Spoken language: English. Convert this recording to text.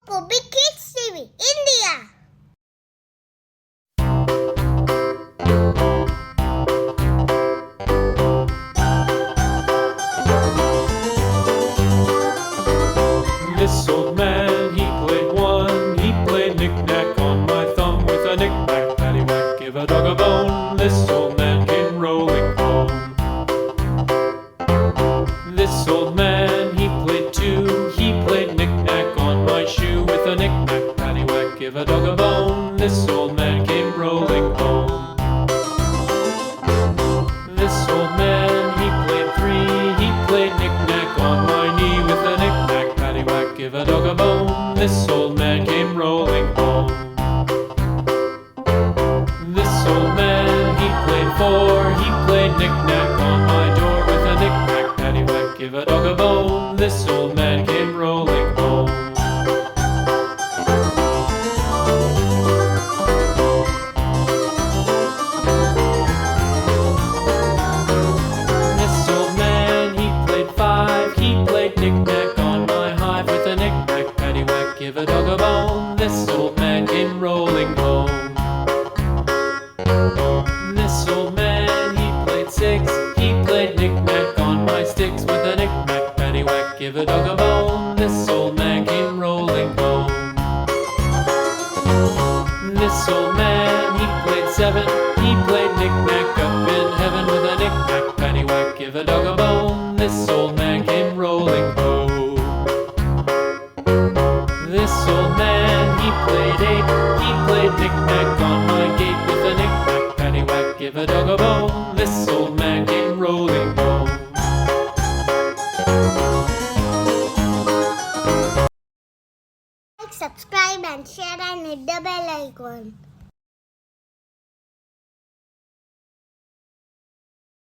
for Big Kids TV, India. This old man, he played one. He played knick-knack on my thumb with a knick-knack, paddywhack, give a dog a bone. This old man came rolling home. This old man, he played two. He played knick-knack on my shoe with a knick-knack, paddywhack, give a dog a bone. This old man came rolling home. This old man, he played three. He played knick-knack on my knee with a knick-knack, paddywhack, give a dog a bone. This old man came rolling home. This old man, he played four. He played knick-knack on my door with a knick-knack, paddywhack, give a dog a bone. This old man came rolling home. This old man, he played five. He played knick-knack on my hive with a knick-knack, paddywhack, give a dog a bone. This old man came rolling home. This old man, he played six. He played knick-knack on my sticks with a knick-knack, paddywhack, give a dog a bone. This old man came rolling home. This old man, he played seven. He played knick-knack up in heaven with a knick-knack, paddywhack, give a dog a bone. This old man came rolling home. This old man, he played eight. He played knick-knack on my gate with a knick-knack, paddywhack, give a dog a bone. This old man came rolling home. Like, subscribe and share and hit the bell icon.